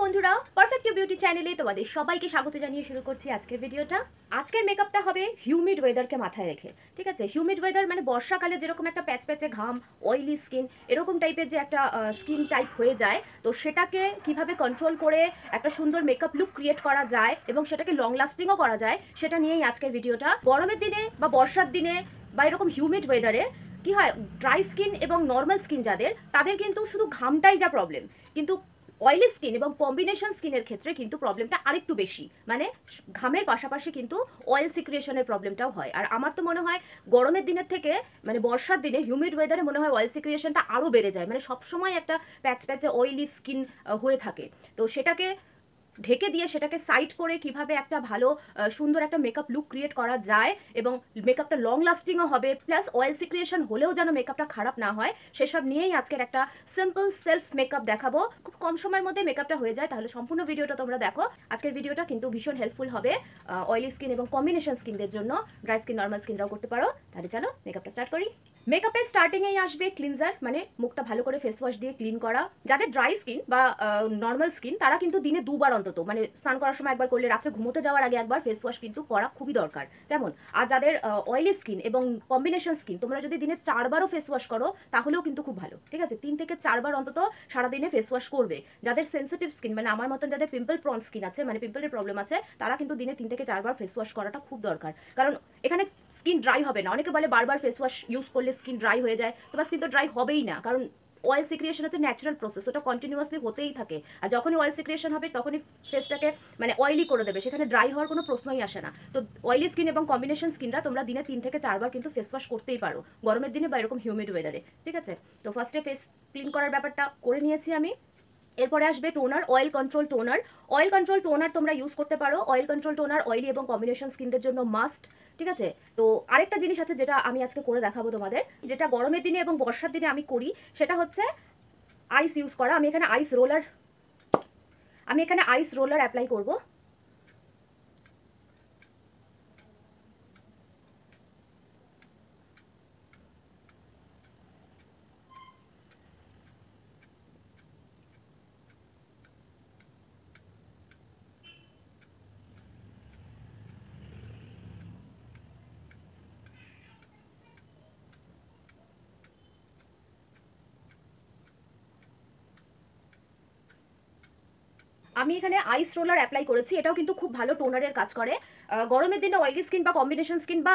বন্ধুরা, perfect beauty চ্যানেলে তোমাদের সবাইকে স্বাগত জানিয়ে শুরু করছি আজকের ভিডিওটা। আজকের মেকআপটা হবে হিউমিড ওয়েদারকে মাথায় রেখে। ঠিক আছে, হিউমিড ওয়েদার মানে বর্ষাকালে যেরকম একটা প্যাচপ্যাচে ঘাম, অয়েলি স্কিন, এরকম টাইপের যে একটা স্কিন টাইপ হয়ে যায়, তো সেটাকে কিভাবে কন্ট্রোল করে একটা সুন্দর মেকআপ লুক ক্রিয়েট করা যায় এবং সেটাকে লং লাস্টিংও করা যায়, সেটা নিয়েই আজকের ভিডিওটা। গরমের দিনে বা বর্ষার দিনে বা এরকম হিউমিড ওয়েদারে কি হয়, ড্রাই স্কিন এবং নর্মাল স্কিন তাদের কিন্তু শুধু ঘামটাই যা প্রবলেম, কিন্তু অয়েলি স্কিন এবং কম্বিনেশন স্কিনের ক্ষেত্রে কিন্তু প্রবলেমটা আরেকটু বেশি। মানে ঘামের পাশাপাশি কিন্তু অয়েল সিক্রিয়েশনের প্রবলেমটাও হয়। আর আমার তো মনে হয় গরমের দিনের থেকে মানে বর্ষার দিনে হিউমিড ওয়েদারে মনে হয় অয়েল সিক্রিয়েশনটা আরও বেড়ে যায়। মানে সবসময় একটা প্যাচ প্যাচে অয়েলি স্কিন হয়ে থাকে। তো সেটাকে ঢেকে দিয়ে সেটাকে সাইড করে কিভাবে একটা ভালো সুন্দর একটা মেকআপ লুক ক্রিয়েট করা যায় এবং মেকআপটা লং লাস্টিংও হবে, প্লাস অয়েল সিক্রিয়েশন হলেও যেন মেকআপটা খারাপ না হয়, সেসব নিয়েই আজকের একটা সিম্পল সেলফ মেকআপ দেখাবো। খুব কম সময়ের মধ্যে মেকআপটা হয়ে যায়, তাহলে সম্পূর্ণ ভিডিওটা তোমরা দেখো। আজকের ভিডিওটা কিন্তু ভীষণ হেল্পফুল হবে অয়েলি স্কিন এবং কম্বিনেশন স্কিনদের জন্য। ড্রাই স্কিন, নর্মাল স্কিনরাও করতে পারো। তাহলে চলো মেকআপটা স্টার্ট করি। মেকআপের স্টার্টিংয়েই আসবে ক্লিনজার, মানে মুখটা ভালো করে ফেস ওয়াশ দিয়ে ক্লিন করা। যাদের ড্রাই স্কিন বা নর্মাল স্কিন তারা কিন্তু দিনে দুবার অন্তত, মানে স্নান করার সময় একবার করলে, রাত্রে ঘুমোতে যাওয়ার আগে একবার ফেস ওয়াশ কিন্তু করা খুবই দরকার। কেমন? আর যাদের অয়েলি স্কিন এবং কম্বিনেশন স্কিন, তোমরা যদি দিনে 4বারও ফেস ওয়াশ করো তাহলেও কিন্তু খুব ভালো। ঠিক আছে, 3 থেকে 4বার অন্তত সারাদিনে ফেস ওয়াশ করবে। যাদের সেন্সিটিভ স্কিন, মানে আমার মতন যাদের পিম্পল প্রন স্কিন আছে, মানে পিম্পলের প্রবলেম আছে, তারা কিন্তু দিনে 3 থেকে 4বার ফেস ওয়াশ করাটা খুব দরকার। কারণ এখানে স্কিন ড্রাই হবে না। অনেকে বলে বারবার ফেস ওয়াশ ইউজ করলে স্কিন ড্রাই হয়ে যায়। তোমার স্কিন তো ড্রাই হবেই না, কারণ অয়েল সিক্রিয়েশন হচ্ছে ন্যাচারাল প্রসেস, ওটা কন্টিনিউয়াসলি হতেই থাকে। আর যখনই অয়েল সিক্রিয়েশন হবে তখনই ফেসটাকে মানে অয়েলি করে দেবে, সেখানে ড্রাই হওয়ার কোনো প্রশ্নই আসে না। তো অয়েলি স্কিন এবং কম্বিনেশন স্কিনরা তোমরা দিনে 3 থেকে 4বার কিন্তু ফেস ওয়াশ করতেই পারো গরমের দিনে বা এরকম হিউমিড ওয়েদারে। ঠিক আছে, তো ফার্স্টে ফেস ক্লিন করার ব্যাপারটা করে নিয়েছি আমি। এরপরে আসবে toner, oil control toner. Oil control toner তোমরা ইউজ করতে পারো। অয়েল কন্ট্রোল টোনার অয়েলি এবং কম্বিনেশন স্কিনদের জন্য মাস্ট। ঠিক আছে, তো আরেকটা জিনিস আছে যেটা আমি আজকে করে দেখাবো তোমাদের, যেটা গরমের দিনে এবং বর্ষার দিনে আমি করি, সেটা হচ্ছে আইস ইউজ করা। আমি এখানে আইস রোলার অ্যাপ্লাই করব। আমি এখানে আইস রোলার অ্যাপ্লাই করেছি, এটাও কিন্তু খুব ভালো টোনারের কাজ করে। গরমের দিনে অয়েলি স্কিন বা কম্বিনেশন স্কিন বা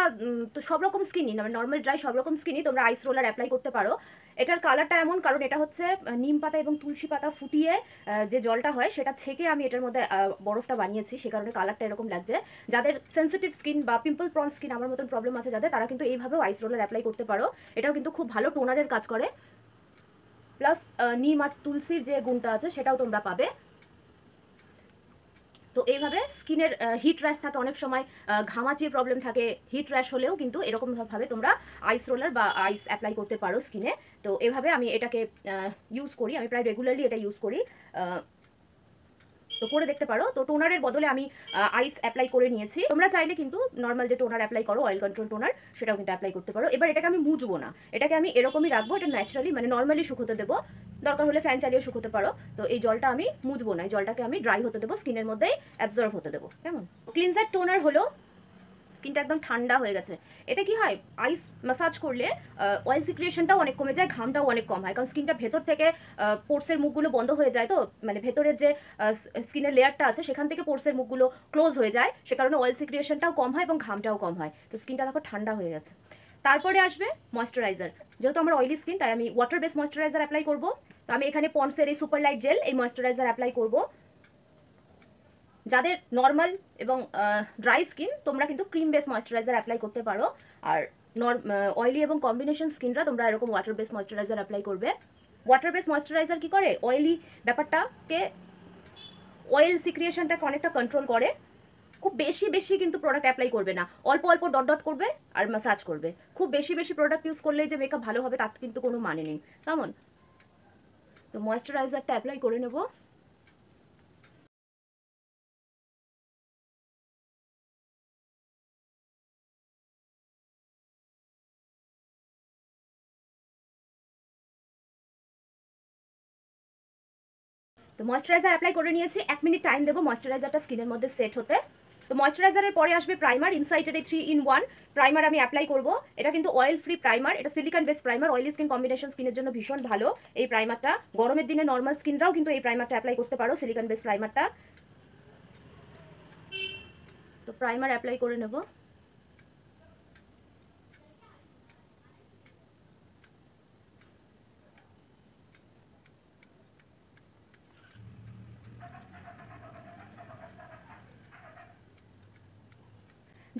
তো সব রকম স্কিনই, মানে নর্মাল ড্রাই সব রকম স্কিনই তোমরা আইস রোলার অ্যাপ্লাই করতে পারো। এটার কালারটা এমন কারণ এটা হচ্ছে নিম পাতা এবং তুলসী পাতা ফুটিয়ে যে জলটা হয় সেটা ছেঁকে আমি এটার মধ্যে বরফটা বানিয়েছি, সে কারণে কালারটা এরকম লাগছে। যাদের সেন্সিটিভ স্কিন বা পিম্পল প্রন স্কিন আমার মতন প্রবলেম আছে যাদের, তারা কিন্তু এইভাবেও আইস রোলার অ্যাপ্লাই করতে পারো। এটাও কিন্তু খুব ভালো টোনারের কাজ করে, প্লাস নিম আর তুলসীর যে গুণটা আছে সেটাও তোমরা পাবে। তো এইভাবে স্কিনের হিট র্যাশ থাকে অনেক সময়, ঘামাচির প্রবলেম থাকে, হিট র্যাশ হলেও কিন্তু এরকমভাবে তোমরা আইস রোলার বা আইস অ্যাপ্লাই করতে পারো স্কিনে। তো এভাবে আমি এটাকে ইউজ করি, আমি প্রায় রেগুলারলি এটা ইউজ করি। তো করে দেখতে পারো। তো টোনারের বদলে আমি আইস অ্যাপ্লাই করে নিয়েছি। তোমরা চাইলে কিন্তু নর্মাল যে টোনার অ্যাপ্লাই করো, অয়েল কন্ট্রোল টোনার, সেটাও কিন্তু অ্যাপ্লাই করতে পারো। এবার এটাকে আমি মুছবো না, এটাকে আমি এরকমই রাখবো, এটা ন্যাচারালি মানে নর্মালি শুকোতে দেবো। দরকার হলে ফ্যান চালিয়ে শুকোতে পারো। তো এই জলটা আমি মুছবো না, এই জলটাকে আমি ড্রাই হতে দেবো, স্কিনের মধ্যেই অ্যাবজর্ব হতে দেবো। কেমন? ক্লিনজার টোনার হলো, স্কিনটা একদম ঠান্ডা হয়ে গেছে। এতে কি হয়, আইস ম্যাসাজ করলে অয়েল সিক্রিয়েশনটাও অনেক কমে যায়, ঘামটাও অনেক কম হয়, কারণ স্কিনটা ভেতর থেকে পোর্সের মুখগুলো বন্ধ হয়ে যায়। তো মানে ভেতরের যে স্কিনের লেয়ারটা আছে সেখান থেকে পোর্সের মুখগুলো ক্লোজ হয়ে যায়, সে কারণে অয়েল সিক্রিয়েশনটাও কম হয় এবং ঘামটাও কম হয়। তো স্কিনটা দেখো ঠান্ডা হয়ে গেছে। তারপরে আসবে ময়েশ্চারাইজার। যেহেতু আমার অয়েলি স্কিন তাই আমি ওয়াটার বেস ময়েশ্চারাইজার অ্যাপ্লাই করবো। তো আমি এখানে পন্ডসের এই সুপার লাইট জেল এই ময়েশ্চারাইজার অ্যাপ্লাই করবো। যাদের নর্মাল এবং ড্রাই স্কিন তোমরা কিন্তু ক্রিম বেস ময়েশ্চারাইজার অ্যাপ্লাই করতে পারো। আর অয়েলি এবং কম্বিনেশন স্কিনরা তোমরা এরকম ওয়াটার বেস ময়েশ্চারাইজার অ্যাপ্লাই করবে। ওয়াটার বেস ময়েশ্চারাইজার কি করে, অয়েলি ব্যাপারটাকে, অয়েল সিক্রিয়েশনটাকে অনেকটা কন্ট্রোল করে। খুব বেশি বেশি কিন্তু প্রোডাক্ট অ্যাপ্লাই করবে না, অল্প অল্প ডট ডট করবে আর ম্যাসাজ করবে। খুব বেশি বেশি প্রোডাক্ট ইউজ করলে যে মেকআপ ভালো হবে তার কিন্তু কোনো মানে নেই। কেমন? তো ময়েশ্চারাইজারটা অ্যাপ্লাই করে নেবো। তো ময়েশ্চারাইজার অ্যাপ্লাই করে নিয়েছি, 1 মিনিট টাইম দেবো ময়েশ্চারাইজারটা স্কিনের মধ্যে সেট হতে। তো ময়েশ্চারাইজারের পরে আসবে প্রাইমার, ইনসাইটের এই 3-in-1 প্রাইমার আমি অ্যাপ্লাই করব। এটা কিন্তু অয়েল ফ্রি প্রাইমার, এটা silicon base primer, oily skin combination স্কিনের জন্য ভীষণ ভালো এই প্রাইমারটা। গরমের দিনে নর্মাল স্কিনরাও কিন্তু এই প্রাইমারটা অ্যাপ্লাই করতে পারো, সিলিকন বেস প্রাইমারটা। তো প্রাইমার অ্যাপ্লাই করে নেব।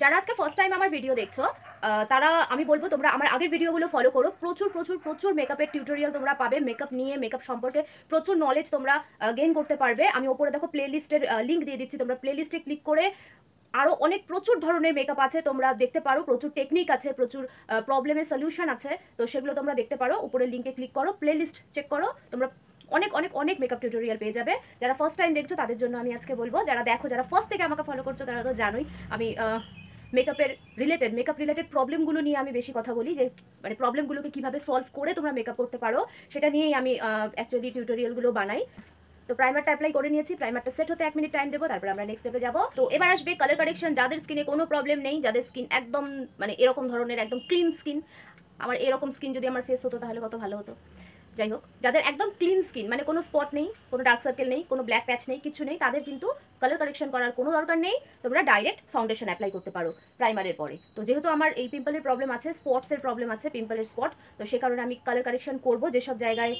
যারা আজকে ফার্স্ট টাইম আমার ভিডিও দেখছো তারা আমি বলবো তোমরা আমার আগের ভিডিওগুলো ফলো করো। প্রচুর প্রচুর প্রচুর মেকআপের টিউটোরিয়াল তোমরা পাবে, মেকআপ নিয়ে মেকআপ সম্পর্কে প্রচুর নলেজ তোমরা গেইন করতে পারবে। আমি ওপরে দেখো প্লে লিস্টের লিঙ্ক দিয়ে দিচ্ছি, তোমরা প্লে লিস্টে ক্লিক করে আরও অনেক প্রচুর ধরনের মেকআপ আছে তোমরা দেখতে পারো, প্রচুর টেকনিক আছে, প্রচুর প্রবলেমের সলিউশন আছে। তো সেগুলো তোমরা দেখতে পারো, উপরের লিঙ্কে ক্লিক করো, প্লে লিস্ট চেক করো, তোমরা অনেক অনেক অনেক মেকআপ টিউটোরিয়াল পেয়ে যাবে। যারা ফার্স্ট টাইম দেখছো তাদের জন্য আমি আজকে বলবো, যারা দেখো, যারা ফার্স্ট থেকে আমাকে ফলো করছো তারা তো জানোই আমি মেকআপ রিলেটেড প্রবলেমগুলো নিয়ে আমি বেশি কথা বলি, যে মানে প্রবলেমগুলোকে কীভাবে সলভ করে তোমরা মেকআপ করতে পারো সেটা নিয়েই আমি অ্যাকচুয়ালি টিউটোরিয়ালগুলো বানাই। তো প্রাইমারটা অ্যাপ্লাই করে নিয়েছি, প্রাইমারটা সেট হতে 1 মিনিট টাইম দেবো, তারপর আমরা নেক্সট স্টেপে যাবো। তো এবার আসবে কালার কারেকশন। যাদের স্কিনে কোনো প্রবলেম নেই, যাদের স্কিন একদম মানে এরকম ধরনের একদম ক্লিন স্কিন, আমার এরকম স্কিন যদি আমার ফেস হতো তাহলে কত ভালো হতো। যাই হোক, যাদের একদম ক্লিন স্কিন মানে কোনো স্পট নেই, কোনো ডার্ক সার্কেল নেই, কোনো ব্ল্যাক প্যাচ নেই, কিছু নেই, তাদের কিন্তু কালার কারেকশন করার কোনো দরকার নেই। তোমরা ডাইরেক্ট ফাউন্ডেশন অ্যাপ্লাই করতে পারো প্রাইমারের পরে। তো যেহেতু আমার এই পিম্পলের প্রবলেম আছে, স্পটসের প্রবলেম আছে, পিম্পলের স্পট, তো সে কারণে আমি কালার কারেকশন করবো। যেসব জায়গায়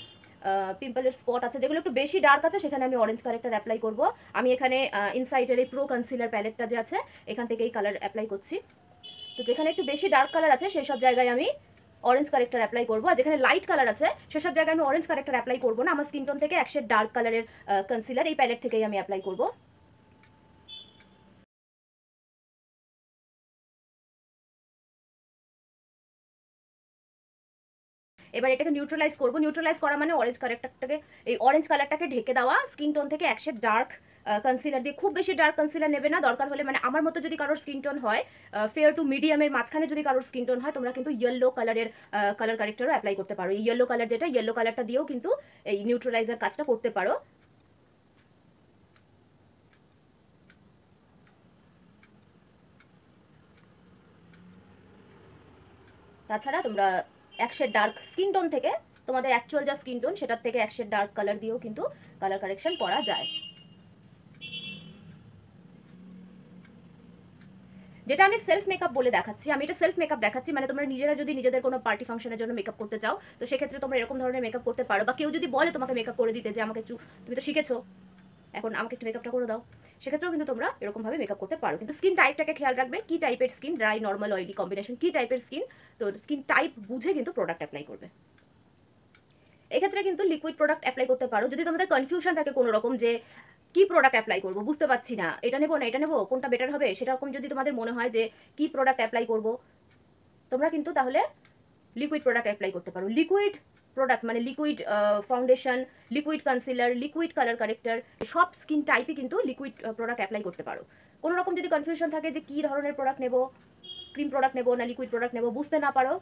পিম্পলের স্পট আছে, যেগুলো একটু বেশি ডার্ক আছে, সেখানে আমি অরেঞ্জ কারেক্টার অ্যাপ্লাই করবো। আমি এখানে ইনসাইটের এই প্রো কনসিলার প্যালেটটা যে আছে এখান থেকে এই কালার অ্যাপ্লাই করছি। তো যেখানে একটু বেশি ডার্ক কালার আছে সেই সব জায়গায় আমি অরেঞ্জ কারেক্টার অ্যাপ্লাই করবো, আর যেখানে লাইট কালার আছে সেসব জায়গায় আমি অরেঞ্জ কারেক্টার অ্যাপ্লাই করবো না। আমার স্কিন টোন থেকে 1 শেড ডার্ক কালারের কনসিলার এই প্যালেট থেকেই আমি অ্যাপ্লাই করবো। এবার এটাকে নিউট্রালাইজ করবো। নিউট্রালাইজ করা মানে অরেঞ্জ কারেক্টারটাকে, এই অরেঞ্জ কালারটাকে ঢেকে দেওয়া, স্কিন টোন থেকে 1 শেড ডার্ক কনসিলার দিয়ে। খুব বেশি ডার্ক কনসিলার নেবে না, দরকার হলে মানে আমার মতো যদি কারোর স্কিন টোন হয় ফেয়ার টু মিডিয়ামের মাঝখানে যদি কারোর স্কিন টোন হয়, তোমরা কিন্তু ইয়েলো কালারের কালার কারেক্টারও অ্যাপ্লাই করতে পারো। এই ইয়েলো কালার যেটা, ইয়েলো কালারটা দিয়েও কিন্তু এই নিউট্রালাইজার কাজটা করতে পারো। তাছাড়া তোমরা 1 শেড ডার্ক স্কিন টোন থেকে, তোমাদের অ্যাকচুয়াল যা স্কিন টোন সেটার থেকে 1 শেড ডার্ক কালার দিয়েও কিন্তু কালার কারেকশন করা যায়। যেটা আমি সেলফ মেকআপ বলে দেখাচ্ছি, আমি এটা সেলফ মেকআপ দেখাচ্ছি, মানে তোমরা নিজেরা যদি নিজেদের কোনো পার্টি ফাংশনের জন্য মেকআপ করতে চাও, তো সেক্ষেত্রে তোমরা এরকম ধরনের মেকআপ করতে পারো। বা কেউ যদি বলে তোমাকে মেকআপ করে দিতে, যে আমাকে তুমি তো শিখেছো, এখন আমাকে একটু মেকআপটা করে দাও, সেক্ষেত্রেও কিন্তু তোমরা এরকমভাবে মেকআপ করতে পারো। কিন্তু স্কিন টাইপটাকে খেয়াল রাখবে, কি টাইপের skin, dry, normal, oily combination, কি টাইপের স্কিন, তো স্কিন টাইপ বুঝে কিন্তু প্রোডাক্ট অ্যাপ্লাই করবে। এক্ষেত্রে কিন্তু লিকুইড প্রোডাক্ট অ্যাপ্লাই করতে পারো। যদি তোমাদের কনফিউশন থাকে কোনো রকম যে কি প্রোডাক্ট অ্যাপ্লাই করবো, বুঝতে পারছি না, এটা নেবো না এটা নেবো, কোনটা বেটার হবে, সেরকম যদি তোমাদের মনে হয় যে কি প্রোডাক্ট অ্যাপ্লাই করবো, তোমরা কিন্তু তাহলে লিকুইড প্রোডাক্ট অ্যাপ্লাই করতে পারো। লিকুইড প্রোডাক্ট মানে liquid foundation, liquid concealer, liquid colour corrector, সব স্কিন টাইপই কিন্তু লিকুইড প্রোডাক্ট অ্যাপ্লাই করতে পারো। কোনো রকম যদি কনফিউশন থাকে যে কী ধরনের প্রোডাক্ট নেবো, ক্রিম প্রোডাক্ট নেবো না লিকুইড প্রোডাক্ট নেবো, বুঝতে না পারো,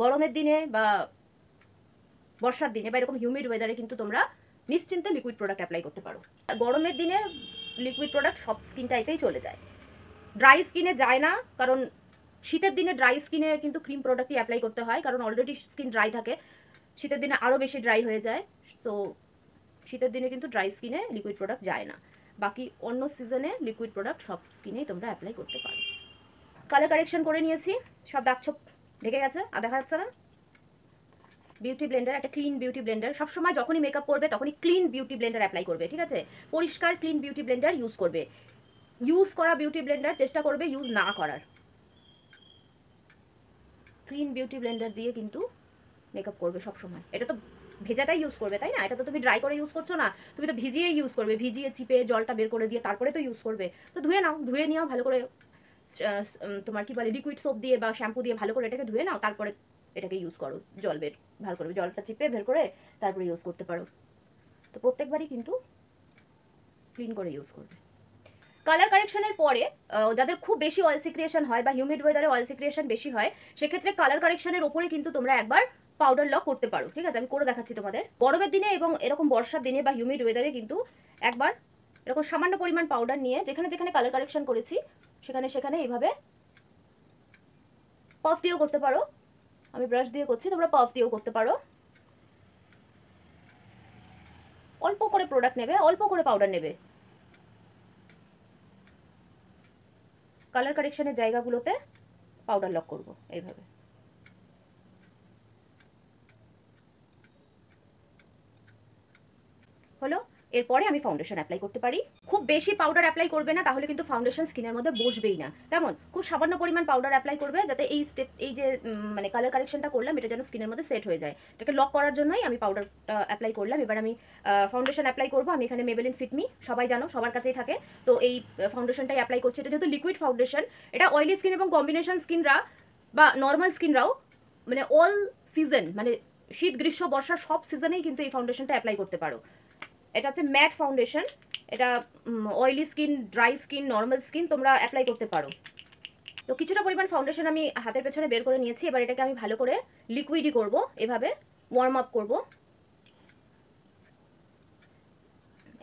গরমের দিনে বা বর্ষার দিনে বা এরকম হিউমিড ওয়েদারে কিন্তু তোমরা নিশ্চিন্তে লিকুইড প্রোডাক্ট অ্যাপ্লাই করতে পারো। গরমের দিনে লিকুইড প্রোডাক্ট সব স্কিন টাইপেই চলে যায়, ড্রাই স্কিনে যায় না, কারণ শীতের দিনে ড্রাই স্কিনে কিন্তু ক্রিম প্রোডাক্টই অ্যাপ্লাই করতে হয়, কারণ অলরেডি স্কিন ড্রাই থাকে, শীতের দিনে আরও বেশি ড্রাই হয়ে যায়। সো শীতের দিনে কিন্তু ড্রাই স্কিনে লিকুইড প্রোডাক্ট যায় না, বাকি অন্য সিজনে লিকুইড প্রোডাক্ট সব স্কিনেই তোমরা অ্যাপ্লাই করতে পারো। কালার কারেকশন করে নিয়েছি, সব দাগ ছোপ ঢেকে গেছে, আর দেখা যাচ্ছে না। বিউটি ব্লেন্ডার, একটা ক্লিন বিউটি ব্লেন্ডার, সবসময় যখনই মেকআপ করবে তখনই ক্লিন বিউটি ব্লেন্ডার অ্যাপ্লাই করবে, ঠিক আছে? পরিষ্কার ক্লিন বিউটি ব্লেন্ডার ইউজ করবে। ইউজ করা বিউটি ব্লেন্ডার চেষ্টা করবে ইউজ না করার। ক্লিন বিউটি ব্লেন্ডার দিয়ে কিন্তু মেকআপ করবে সবসময়। এটা তো ভেজাটাই ইউজ করবে, তাই না? এটা তো তুমি ড্রাই করে ইউজ করছো না, তুমি তো ভিজিয়ে ইউজ করবে, ভিজিয়ে চিপে জলটা বের করে দিয়ে তারপরে তো ইউজ করবে। তো ধুয়ে নাও, ধুয়ে নিও ভালো করে, তোমার কি বলে লিকুইড সোপ দিয়ে বা শ্যাম্পু দিয়ে ভালো করে এটাকে ধুয়ে নাও, তারপরে এটাকে ইউজ করো, জল বের ভালো করে, জলটা চিপে বের করে তারপরে ইউজ করতে পারো। তো প্রত্যেকবারই কিন্তু ক্লিন করে ইউজ করবে। কালার কারেকশনের পরে যাদের খুব বেশি অয়েল সিক্রিয়েশন হয় বা হিউমিড ওয়েদারে অয়েল সিক্রিয়েশন বেশি হয়, সেক্ষেত্রে কালার কারেকশনের ওপরে কিন্তু তোমরা একবার পাউডার লক করতে পারো। ঠিক আছে, আমি করে দেখাচ্ছি তোমাদের। গরমের দিনে এবং এরকম বর্ষার দিনে বা হিউমিড ওয়েদারে কিন্তু একবার এরকম সামান্য পরিমাণ পাউডার নিয়ে যেখানে যেখানে কালার কারেকশন করেছি সেখানে সেখানে এইভাবে পাফ দিয়েও করতে পারো, আমি ব্রাশ দিয়ে করছি, তোমরা পাফ দিয়েও করতে পারো। অল্প করে প্রোডাক্ট নেবে, অল্প করে পাউডার নেবে, কালার কারেকশনের জায়গাগুলোতে পাউডার লক করব এইভাবে। হলো, এরপরে আমি ফাউন্ডেশন অ্যাপ্লাই করতে পারি। খুব বেশি পাউডার অ্যাপ্লাই করবে না, তাহলে কিন্তু ফাউন্ডেশন স্কিনের মধ্যে বসবেই না। তেমন খুব সামান্য পরিমাণ পাউডার অ্যাপ্লাই করবে, যাতে এই স্টেপ, এই যে মানে কালার কারেকশনটা করলাম এটা যেন স্কিনের মধ্যে সেট হয়ে যায়। এটাকে লক করার জন্যই আমি পাউডারটা অ্যাপ্লাই করলাম। এবার আমি ফাউন্ডেশন অ্যাপ্লাই করবো। আমি এখানে মেবেলিন ফিটমি, সবাই জানো, সবার কাছেই থাকে। তো এই ফাউন্ডেশনটাই অ্যাপ্লাই করছি। এটা যেহেতু লিকুইড ফাউন্ডেশন, এটা অয়েলি স্কিন এবং কম্বিনেশন স্কিনরা বা নর্মাল স্কিনরাও মানে অল সিজন, মানে শীত গ্রীষ্ম বর্ষা সব সিজনেই কিন্তু এই ফাউন্ডেশনটা অ্যাপ্লাই করতে পারো। এটা হচ্ছে ম্যাট ফাউন্ডেশন, এটা oily skin, dry skin, normal skin তোমরা অ্যাপ্লাই করতে পারো। তো কিছুটা পরিমাণ ফাউন্ডেশন আমি হাতের পেছনে বের করে নিয়েছি। এবার এটাকে আমি ভালো করে লিকুইডই করব, এভাবে ওয়ার্ম আপ করব।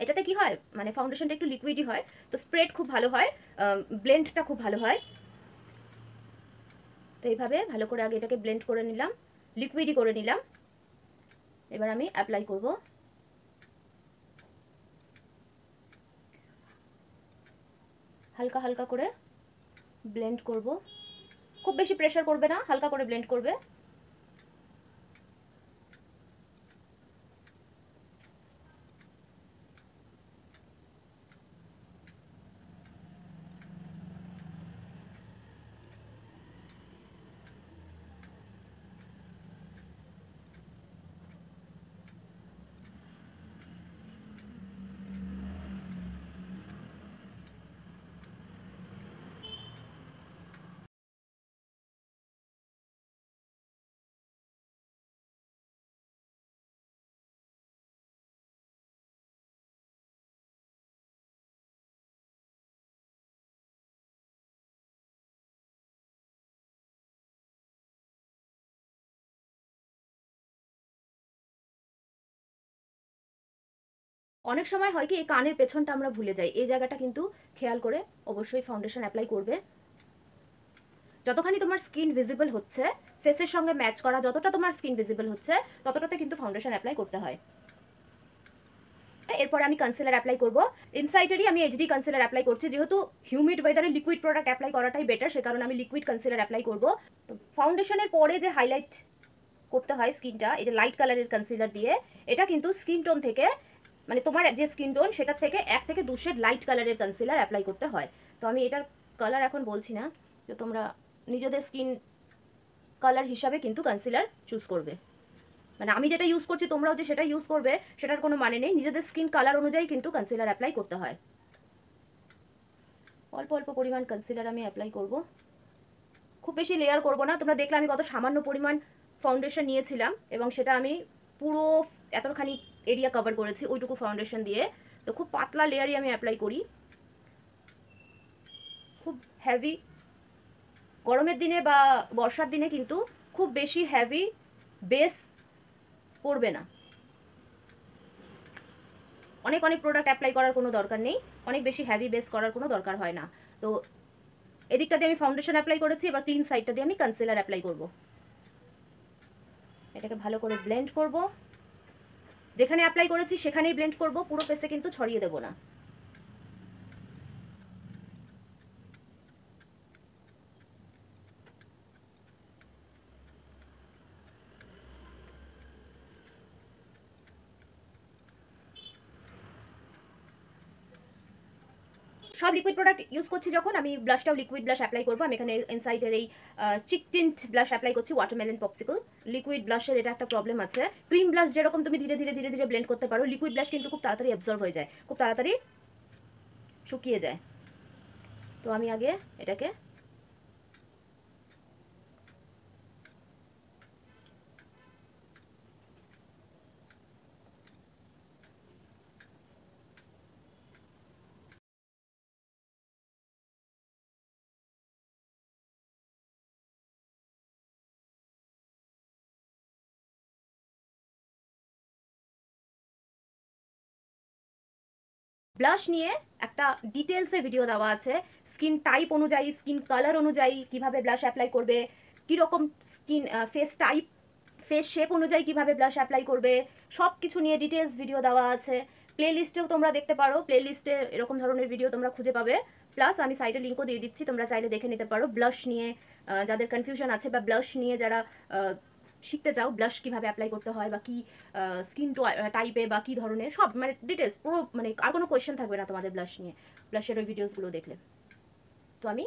এটাতে কি হয়, মানে ফাউন্ডেশনটা একটু লিকুইডই হয়, তো স্প্রেড খুব ভালো হয়, ব্লেন্ডটা খুব ভালো হয়। তো এইভাবে ভালো করে আগে এটাকে ব্লেন্ড করে নিলাম, লিকুইডই করে নিলাম। এবার আমি অ্যাপ্লাই করব। হালকা হালকা করে ব্লেন্ড করব, খুব বেশি প্রেসার করবে না, হালকা করে ব্লেন্ড করবে। অনেক সময় হয় কি, এই কানের পেছনটা আমরা ভুলে যাই, এই জায়গাটা কিন্তু খেয়াল করে অবশ্যই ফাউন্ডেশন অ্যাপ্লাই করবে। যতখানি তোমার স্কিন ভিজিবল হচ্ছে, ফেসের সঙ্গে ম্যাচ করা যতটা তোমার স্কিন ভিজিবল হচ্ছে, ততটাতে কিন্তু ফাউন্ডেশন অ্যাপ্লাই করতে হয়। এরপরে আমি কনসিলার অ্যাপ্লাই করব। ইনসাইটেরই আমি এইচডি কনসিলার অ্যাপ্লাই করছি, যেহেতু হিউমিড ওয়েদারে লিকুইড প্রোডাক্ট অ্যাপ্লাই করাটাই বেটার, সে কারণে আমি লিকুইড কনসিলার অ্যাপ্লাই করব। তো ফাউন্ডেশনের পরে যে হাইলাইট করতে হয় স্কিনটা, এই যে লাইট কালারের কনসিলার দিয়ে, এটা কিন্তু স্কিন টোন থেকে, মানে তোমার যে স্কিন টোন সেটার থেকে 1 থেকে 2 শেড লাইট কালারের কনসিলার অ্যাপ্লাই করতে হয়। তো আমি এটার কালার এখন বলছি না, যে তোমরা নিজেদের স্কিন কালার হিসাবে কিন্তু কনসিলার চুজ করবে। মানে আমি যেটা ইউজ করছি তোমরাও যে সেটা ইউজ করবে সেটার কোনো মানে নেই, নিজেদের স্কিন কালার অনুযায়ী কিন্তু কনসিলার অ্যাপ্লাই করতে হয়। অল্প অল্প পরিমাণ কনসিলার আমি অ্যাপ্লাই করব, খুব বেশি লেয়ার করব না। তোমরা দেখলে আমি কত সামান্য পরিমাণ ফাউন্ডেশন নিয়েছিলাম এবং সেটা আমি পুরো এতখানি এরিয়া কভার করেছি ওইটুকু ফাউন্ডেশন দিয়ে। তো খুব পাতলা লেয়ারই আমি অ্যাপ্লাই করি, খুব হেভি গরমের দিনে বা বর্ষার দিনে কিন্তু খুব বেশি হেভি বেস পড়বে না। অনেক অনেক প্রোডাক্ট অ্যাপ্লাই করার কোনো দরকার নেই, অনেক বেশি হেভি বেস করার কোনো দরকার হয় না। তো এদিকটা দিয়ে আমি ফাউন্ডেশন অ্যাপ্লাই করেছি, এবার ক্লিন সাইডটা দিয়ে আমি কনসিলার অ্যাপ্লাই করব। এটাকে ভালো করে ব্লেন্ড করব, যেখানে অ্যাপ্লাই করেছি সেখানেই ব্লেন্ড করব, পুরো ফেসে কিন্তু ছড়িয়ে দেব না। সব লিকুইড প্রোডাক্ট ইউজ করছি যখন, আমি ব্লাশটাও লিকুইড ব্লাশ অ্যাপ্লাই করবো। আমি এখানে ইনসাইডের এই চিক টিন্ট ব্লাশ অ্যাপ্লাই করছি, ওয়াটারমেলন পপসিকল। লিকুইড ব্লাশের এটা একটা প্রবলেম আছে, ক্রিম ব্লাশ যেরকম তুমি ধীরে ধীরে ধীরে ধীরে ব্লেন্ড করতে পারো, লিকুইড ব্লাশ কিন্তু খুব তাড়াতাড়ি অ্যাবজর্ব হয়ে যায়, খুব তাড়াতাড়ি শুকিয়ে যায়। তো আমি আগে এটাকে ব্লাশ নিয়ে একটা ডিটেলসে ভিডিও দেওয়া আছে, স্কিন টাইপ অনুযায়ী, স্কিন কালার অনুযায়ী কিভাবে ব্লাশ অ্যাপ্লাই করবে, কীরকম skin face type, face shape অনুযায়ী কিভাবে ব্লাশ অ্যাপ্লাই করবে, সব কিছু নিয়ে ডিটেলস ভিডিও দেওয়া আছে। প্লে লিস্টেও তোমরা দেখতে পারো, প্লে লিস্টে এরকম ধরনের ভিডিও তোমরা খুঁজে পাবে। প্লাস আমি সাইডে লিঙ্কও দিয়ে দিচ্ছি, তোমরা চাইলে দেখে নিতে পারো। ব্লাশ নিয়ে যাদের কনফিউশন আছে বা ব্লাশ নিয়ে যারা শিখতে চাও ব্লাশ কীভাবে অ্যাপ্লাই করতে হয় বা কী স্কিন টাইপে বা কী ধরনের, সব মানে ডিটেলস পুরো, মানে আর কোনো কোয়েশ্চেন থাকবে না তোমাদের ব্লাশ নিয়ে, ব্লাশের ওই ভিডিওসগুলো দেখলে। তো আমি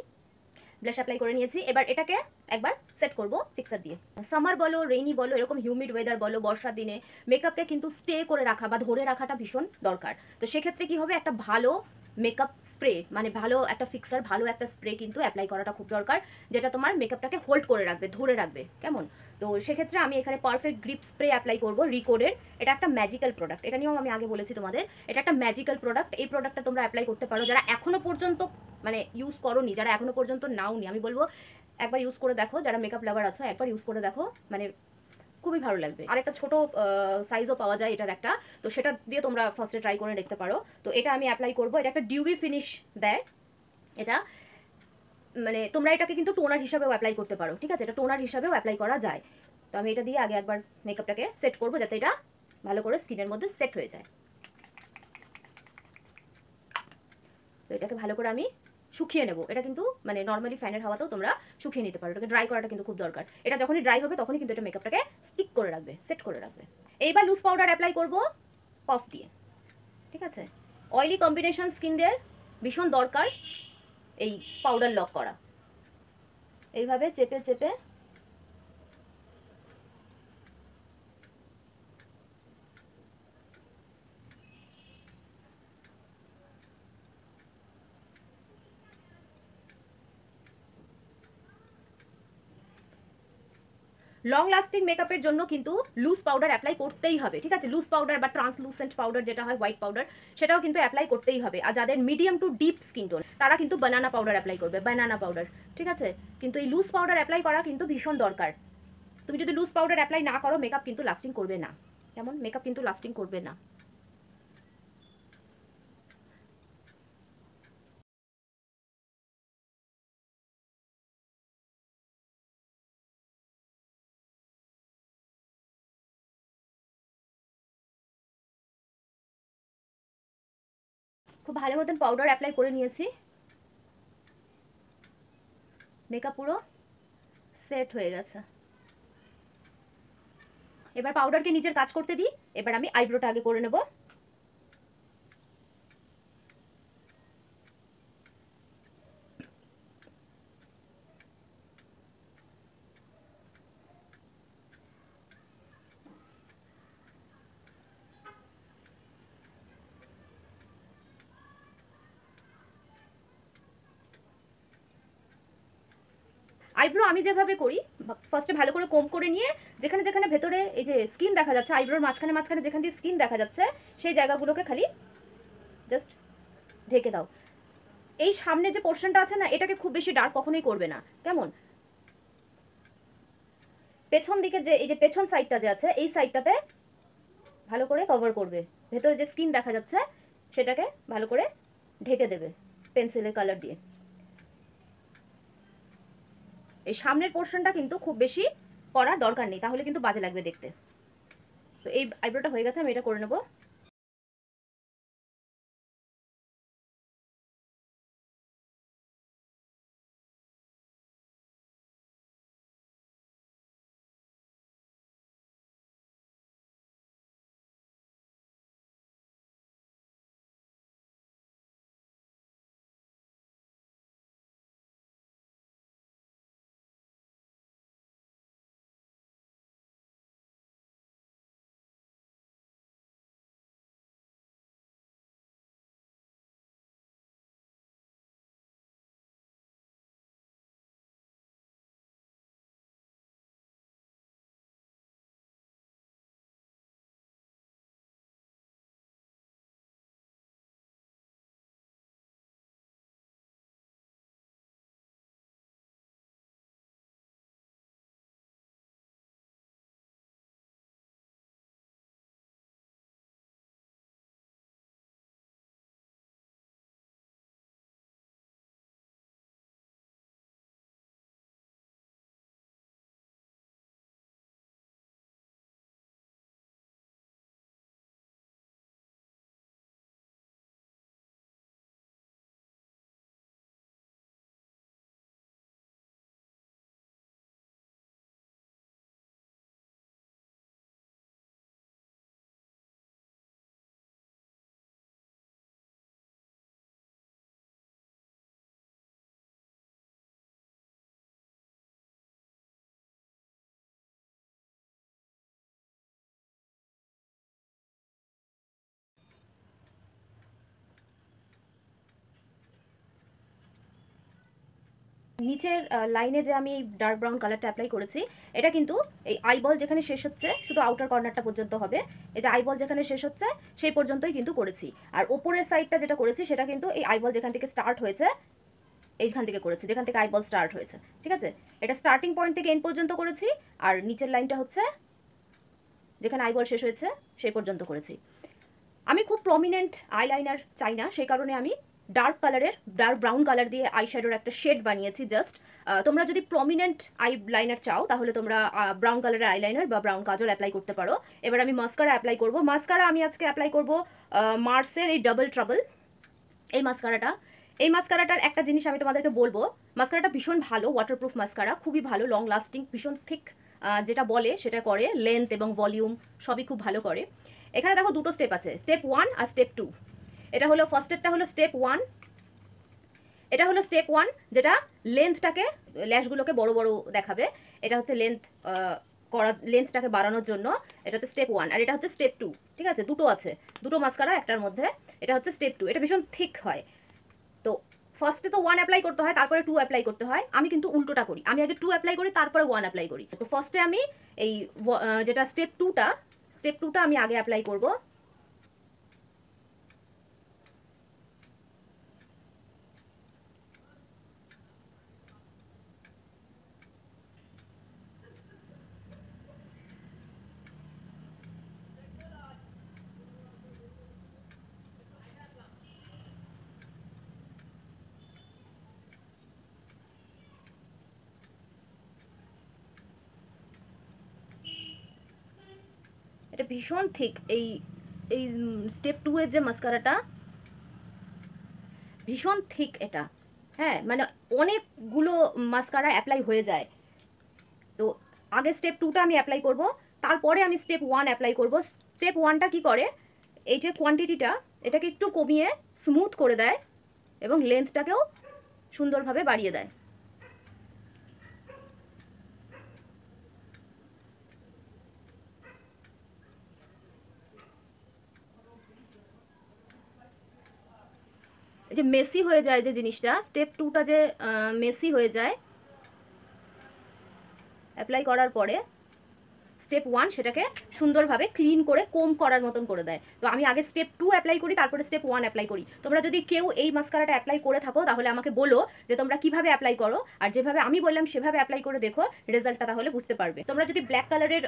ব্লাশ অ্যাপ্লাই করে নিয়েছি, এবার এটাকে একবার সেট করব ফিক্সার দিয়ে। সামার বলো, রেইনি বলো, এরকম হিউমিড ওয়েদার বলো, বর্ষার দিনে মেকআপকে কিন্তু স্টে করে রাখা বা ধরে রাখাটা ভীষণ দরকার। তো সেক্ষেত্রে কি হবে, একটা ভালো মেকআপ স্প্রে, মানে ভালো একটা ফিক্সার, ভালো একটা স্প্রে কিন্তু অ্যাপ্লাই করাটা খুব দরকার, যেটা তোমার মেকআপটাকে হোল্ড করে রাখবে, ধরে রাখবে। কেমন? তো সেক্ষেত্রে আমি এখানে পারফেক্ট গ্রিপ স্প্রে অ্যাপ্লাই করবো রিকোডের। এটা একটা ম্যাজিক্যাল প্রোডাক্ট, এটা নিয়েও আমি আগে বলেছি তোমাদের, এটা একটা ম্যাজিক্যাল প্রোডাক্ট। এই প্রোডাক্টটা তোমরা অ্যাপ্লাই করতে পারো যারা এখনো পর্যন্ত মানে ইউজ করোনি, যারা এখনো পর্যন্ত নাওনি, আমি বলবো একবার ইউজ করে দেখো। যারা মেকআপ লাভার আছো একবার ইউজ করে দেখো, মানে খুবই ভালো লাগবে। আর একটা ছোটো সাইজও পাওয়া যায় এটার একটা, তো সেটা দিয়ে তোমরা ফার্স্টে ট্রাই করে দেখতে পারো। তো এটা আমি অ্যাপ্লাই করবো, এটা একটা ডিউবি ফিনিশ দেয় এটা, মানে তোমরা এটাকে কিন্তু টোনার হিসাবেও অ্যাপ্লাই করতে পারো, ঠিক আছে? এটা টোনার হিসাবেও অ্যাপ্লাই করা যায়। তো আমি এটা দিয়ে আগে একবার মেকআপটাকে সেট করবো যাতে এটা ভালো করে স্কিনের মধ্যে সেট হয়ে যায়। তো এটাকে ভালো করে আমি শুকিয়ে নেব। এটা কিন্তু মানে নর্মালি ফ্যানের হাওয়াতেও তোমরা শুকিয়ে নিতে পারো, এটাকে ড্রাই করাটা কিন্তু খুব দরকার। এটা যখনই ড্রাই হবে তখনই কিন্তু এটা মেকআপটাকে স্টিক করে রাখবে, সেট করে রাখবে। এইবার লুজ পাউডার অ্যাপ্লাই করব পফ দিয়ে, ঠিক আছে? অয়েলি কম্বিনেশন স্কিনদের ভীষণ দরকার এই পাউডার লক করা। এইভাবে চেপে চেপে লং লাস্টিং মেকআপের জন্য কিন্তু লুজ পাউডার অ্যাপ্লাই করতেই হবে, ঠিক আছে? লুজ পাউডার বা ট্রান্সলুসেন্ট পাউডার যেটা হয়, হোয়াইট পাউডার, সেটাও কিন্তু অ্যাপ্লাই করতেই হবে। আর যাদের medium to deep skin tone তারা কিন্তু বানানা পাউডার অ্যাপ্লাই করবে, বানানা পাউডার, ঠিক আছে? কিন্তু এই লুজ পাউডার অ্যাপ্লাই করা কিন্তু ভীষণ দরকার। তুমি যদি লুজ পাউডার অ্যাপ্লাই না করো মেকআপ কিন্তু লাস্টিং করবে না। কেমন? মেকআপ কিন্তু লাস্টিং করবে না। খুব ভালো মতন পাউডার অ্যাপ্লাই করে নিয়েছি, মেকআপ পুরো সেট হয়ে গেছে। এবার পাউডারকে নিজের কাজ করতে দিই। এবার আমি আইব্রোটা আগে করে নেব। আইব্রো আমি যেভাবে করি, ফার্স্টে ভালো করে কোম করে নিয়ে যেখানে যেখানে ভেতরে এই যে স্কিন দেখা যাচ্ছে, আইব্রোর মাঝখানে মাঝখানে যেখান দিয়ে স্কিন দেখা যাচ্ছে সেই জায়গাগুলোকে খালি জাস্ট ঢেকে দাও। এই সামনে যে পোর্শনটা আছে না, এটাকে খুব বেশি ডার্ক কখনোই করবে না। কেমন? পেছন দিকে যে এই যে পেছন সাইডটা যে আছে এই সাইডটাতে ভালো করে কভার করবে, ভেতরে যে স্কিন দেখা যাচ্ছে সেটাকে ভালো করে ঢেকে দেবে পেন্সিলের কালার দিয়ে। এই সামনের পোর্শনটা কিন্তু খুব বেশি করার দরকার নেই, তাহলে কিন্তু বাজে লাগবে দেখতে। তো এই আইব্রোটা হয়ে গেছে, আমি এটা করে নেবো। নিচের লাইনে যে আমি ডার্ক ব্রাউন কালারটা অ্যাপ্লাই করেছি, এটা কিন্তু এই আইবল যেখানে শেষ হচ্ছে শুধু আউটার কর্নারটা পর্যন্ত হবে। এই যে আইবল যেখানে শেষ হচ্ছে সেই পর্যন্তই কিন্তু করেছি। আর ওপরের সাইডটা যেটা করেছি সেটা কিন্তু এই আইবল যেখান থেকে স্টার্ট হয়েছে এইখান থেকে করেছি, যেখান থেকে আইবল স্টার্ট হয়েছে। ঠিক আছে, এটা স্টার্টিং পয়েন্ট থেকে এন্ড পর্যন্ত করেছি। আর নিচের লাইনটা হচ্ছে যেখানে আইবল শেষ হয়েছে সেই পর্যন্ত করেছি। আমি খুব প্রমিনেন্ট আইলাইনার চাই না, সেই কারণে আমি ডার্ক ব্রাউন কালার দিয়ে আইশ্যাডোর একটা শেড বানিয়েছি জাস্ট। তোমরা যদি প্রমিনেন্ট আই লাইনার চাও তাহলে তোমরা ব্রাউন কালারের আইলাইনার বা ব্রাউন কাজল অ্যাপ্লাই করতে পারো। এবার আমি মাস্কারা অ্যাপ্লাই করব। মাস্কারা আমি আজকে অ্যাপ্লাই করব মার্সের এই ডাবল ট্রাবল এই মাস্কারাটা। এই মাস্কারাটার একটা জিনিস আমি তোমাদেরকে বলবো, মাস্কারাটা ভীষণ ভালো, ওয়াটারপ্রুফ মাস্কারা, খুবই ভালো, লং লাস্টিং, ভীষণ থিক, যেটা বলে সেটা করে, লেন্থ এবং ভলিউম সবই খুব ভালো করে। এখানে দেখো দুটো স্টেপ আছে, স্টেপ 1 আর স্টেপ 2। এটা হলো ফার্স্টেরটা হলো স্টেপ 1, এটা হলো স্টেপ 1 যেটা লেন্থটাকে, ল্যাশগুলোকে বড় বড় দেখাবে। এটা হচ্ছে লেন্থটাকে বাড়ানোর জন্য, এটা হচ্ছে স্টেপ 1। আর এটা হচ্ছে স্টেপ 2। ঠিক আছে, দুটো আছে, দুটো মাস্কারা একটার মধ্যে। এটা হচ্ছে স্টেপ 2, এটা ভীষণ থিক হয়। তো ফার্স্টে তো 1 অ্যাপ্লাই করতে হয়, তারপরে 2 অ্যাপ্লাই করতে হয়। আমি কিন্তু উল্টোটা করি, আমি আগে 2 অ্যাপ্লাই করি তারপরে 1 অ্যাপ্লাই করি। তো ফার্স্টে আমি এই যেটা স্টেপ 2টা আমি আগে অ্যাপ্লাই করব। এটা ভীষণ থিক, এই এই স্টেপ 2 এর যে মাস্কারাটা ভীষণ থিক এটা। হ্যাঁ, মানে অনেকগুলো মাস্কারা অ্যাপ্লাই হয়ে যায়। তো আগে স্টেপ 2টা আমি অ্যাপ্লাই করব, তারপরে আমি স্টেপ 1 অ্যাপ্লাই করব। স্টেপ 1টা কি করে, এই যে কোয়ান্টিটিটা এটাকে একটু কমিয়ে স্মুথ করে দেয় এবং লেন্থটাকেও সুন্দরভাবে বাড়িয়ে দেয়। এই যে মেসি হয়ে যায় যে জিনিসটা, স্টেপ 2টা যে মেসি হয়ে যায় অ্যাপ্লাই করার পরে, স্টেপ 1 সেটাকে সুন্দরভাবে ক্লিন করে কোম করার মতন করে দেয়। তো আমি আগে স্টেপ 2 অ্যাপ্লাই করি, তারপরে স্টেপ 1 অ্যাপ্লাই করি। তোমরা যদি কেউ এই মাস্কারাটা অ্যাপ্লাই করে থাকো তাহলে আমাকে বলো যে তোমরা কিভাবে অ্যাপ্লাই করো, আর যেভাবে আমি বললাম সেভাবে অ্যাপ্লাই করে দেখো, রেজাল্টটা তাহলে বুঝতে পারবে। তোমরা যদি ব্ল্যাক কালারের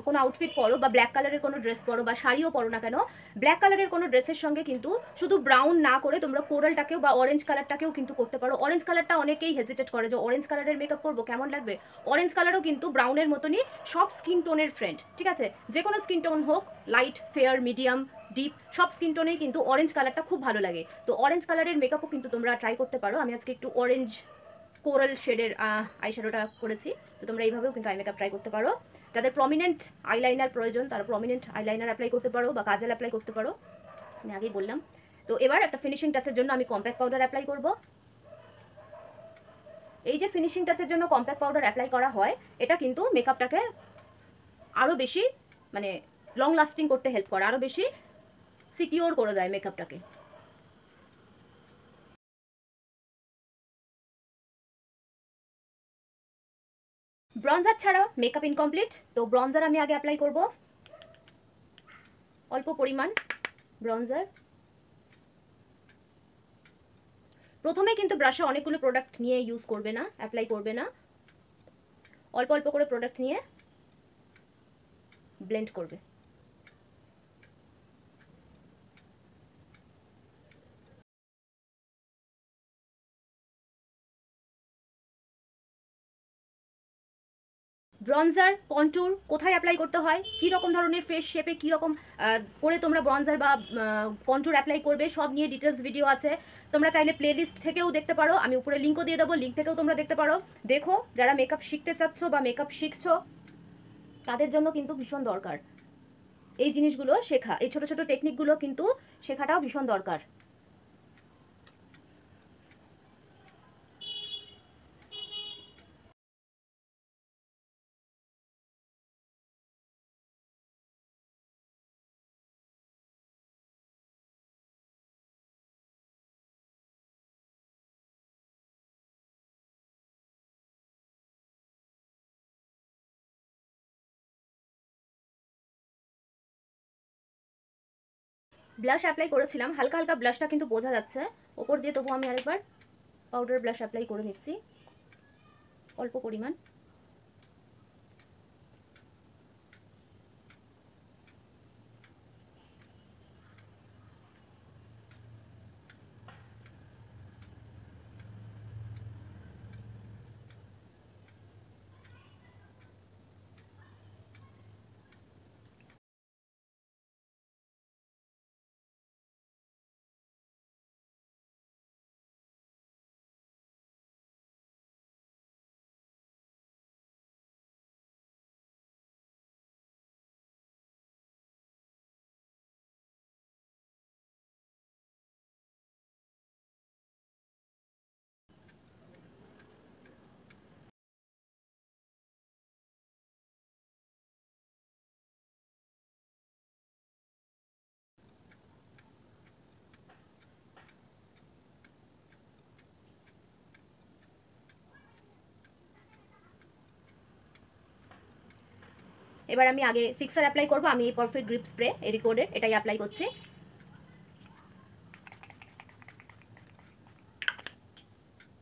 কোনো আউটফিট পরো বা ব্ল্যাক কালারের কোনো ড্রেস পরো বা শাড়িও পরো না কেন, ব্ল্যাক কালারের কোনো ড্রেসের সঙ্গে কিন্তু শুধু ব্রাউন না করে তোমরা কোরালটাকেও বা অরেঞ্জ কালারটাকেও কিন্তু করতে পারো। অরেঞ্জ কালারটা অনেকেই হেজিটেট করে যে অরেঞ্জ কালারের মেকআপ করবো কেমন লাগবে। অরেঞ্জ কালারও কিন্তু ব্রাউনের মতনই সব স্কিন টোনের ফ্রেন্ড। ঠিক আছে, যে কোনো স্কিন টোন হোক, লাইট, ফেয়ার, মিডিয়াম, ডিপ, সব স্কিন টোনেই কিন্তু অরেঞ্জ কালারটা খুব ভালো লাগে। তো অরেঞ্জ কালারের মেকআপও কিন্তু তোমরা ট্রাই করতে পারো। আমি আজকে একটু অরেঞ্জ কোরাল শেডের আইশ্যাডোটা করেছি। তো তোমরা এইভাবেও কিন্তু আই মেকআপ ট্রাই করতে পারো। যাদের প্রমিনেন্ট আইলাইনার প্রয়োজন তারা প্রমিনেন্ট আইলাইনার অ্যাপ্লাই করতে পারো বা কাজল অ্যাপ্লাই করতে পারো, আমি আগেই বললাম। তো এবার একটা ফিনিশিং টাচের জন্য আমি কম্প্যাক্ট পাউডার অ্যাপ্লাই করব। এই যে ফিনিশিং টাচের জন্য কম্প্যাক্ট পাউডার অ্যাপ্লাই করা হয়, এটা কিন্তু মেকআপটাকে আরও বেশি মানে লং লাস্টিং করতে হেল্প করে, আরও বেশি সিকিওর করে দেয় মেকআপটাকে। ব্রঞ্জার ছাড়া মেকআপ ইনকমপ্লিট। তো ব্রঞ্জার আমি আগে অ্যাপ্লাই করব, অল্প পরিমাণ ব্রঞ্জার। প্রথমে কিন্তু ব্রাশে অনেকগুলো প্রোডাক্ট নিয়ে ইউজ করবে না, অ্যাপ্লাই করবে না, অল্প অল্প করে প্রোডাক্ট নিয়ে ব্লেন্ড করবে। ব্রঞ্জার কন্ট্যুর কোথায় অ্যাপ্লাই করতে হয়, কী রকম ধরনের ফেস শেপে কী রকম করে তোমরা ব্রঞ্জার বা কন্ট্যুর অ্যাপ্লাই করবে সব নিয়ে ডিটেলস ভিডিও আছে। তোমরা চাইলে প্লেলিস্ট থেকেও দেখতে পারো, আমি উপরে লিঙ্কও দিয়ে দেবো, লিঙ্ক থেকেও তোমরা দেখতে পারো। দেখো, যারা মেকআপ শিখতে চাচ্ছ বা মেকআপ শিখছো তাদের জন্য কিন্তু ভীষণ দরকার এই জিনিসগুলো শেখা, এই ছোট ছোট টেকনিকগুলো কিন্তু শেখাটাও ভীষণ দরকার। ব্লাশ অ্যাপ্লাই করেছিলাম, হালকা হালকা ব্লাশটা কিন্তু বোঝা যাচ্ছে ওপর দিয়ে, তবু আমি আরেকবার পাউডার ব্লাশ অ্যাপ্লাই করে নিচ্ছি অল্প পরিমাণ। এবার আমি আগে ফিক্সার অ্যাপ্লাই করব। আমি এই পারফেক্ট গ্রিপ স্প্রে এরিকোডের এটাই অ্যাপ্লাই করছি।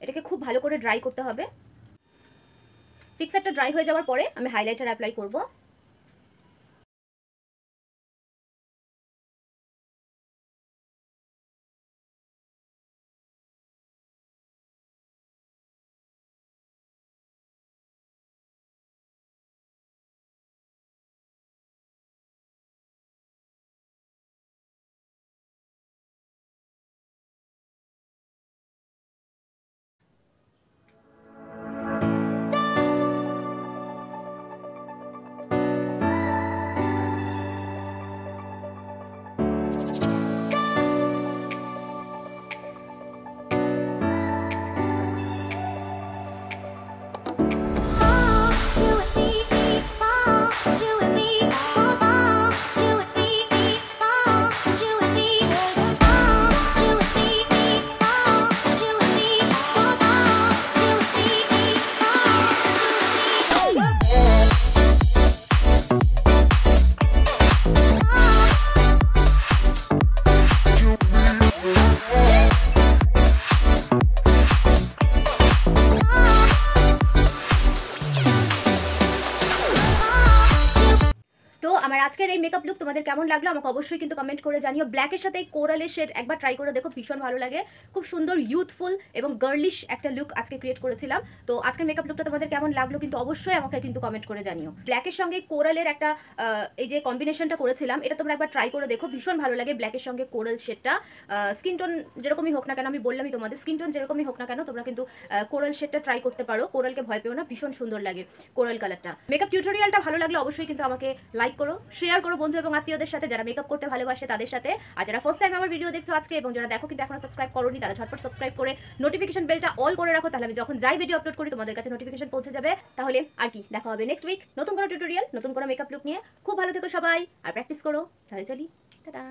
এটাকে খুব ভালো করে ড্রাই করতে হবে। ফিক্সারটা ড্রাই হয়ে যাওয়ার পরে আমি হাইলাইটার অ্যাপ্লাই করব। আমার আজকের এই মেকআপ লুক তোমাদের কেমন লাগলো আমাকে অবশ্যই কিন্তু কমেন্ট করে জানিও। ব্ল্যাকের সাথে এই কোরালের শেড একবার ট্রাই করে দেখো, ভীষণ ভালো লাগে। খুব সুন্দর ইউথফুল এবং গার্লিশ একটা লুক আজকে ক্রিয়েট করেছিলাম। তো আজকের মেকআপ লুকটা তোমাদের কেমন লাগলো কিন্তু অবশ্যই আমাকে কিন্তু কমেন্ট করে জানিও। ব্ল্যাকের সঙ্গে কোরালের একটা এই যে কম্বিনেশনটা করেছিলাম, এটা তোমরা একবার ট্রাই করে দেখো, ভীষণ ভালো লাগে। ব্ল্যাকের সঙ্গে কোরাল শেডটা, স্কিন টোন যেরকমই হোক না কেন, আমি বললামই তোমাদের স্কিন টোন যেরকমই হোক না কেন তোমরা কিন্তু কোরাল শেডটা ট্রাই করতে পারো। কোরালকে ভয় পেও না, ভীষণ সুন্দর লাগে কোরাল কালারটা। মেকআপ টিউটোরিয়ালটা ভালো লাগলে অবশ্যই কিন্তু আমাকে লাইক করো, শেয়ার করো বন্ধু এবং আত্মীয়দের সাথে, যারা মেকআপ করতে ভালোবাসে তাদের সাথে। আর যারা ফার্স্ট টাইম আমার ভিডিও দেখছো আজকে এবং যারা দেখো কিন্তু এখনো সাবস্ক্রাইব করোনি, তারা ঝটপট সাবস্ক্রাইব করে নোটিফিকেশন বেলটা অল করে রাখো, তাহলে আমি যখন যাই ভিডিও আপলোড করি তোমাদের কাছে নোটিফিকেশন পৌঁছে যাবে। তাহলে আর কি, দেখা হবে নেক্সট উইক নতুন কোনো টিউটোরিয়াল, নতুন কোনো মেকআপ লুক নিয়ে। খুব ভালো থেকো সবাই আর প্র্যাকটিস করো। তাহলে চলি, টাটা।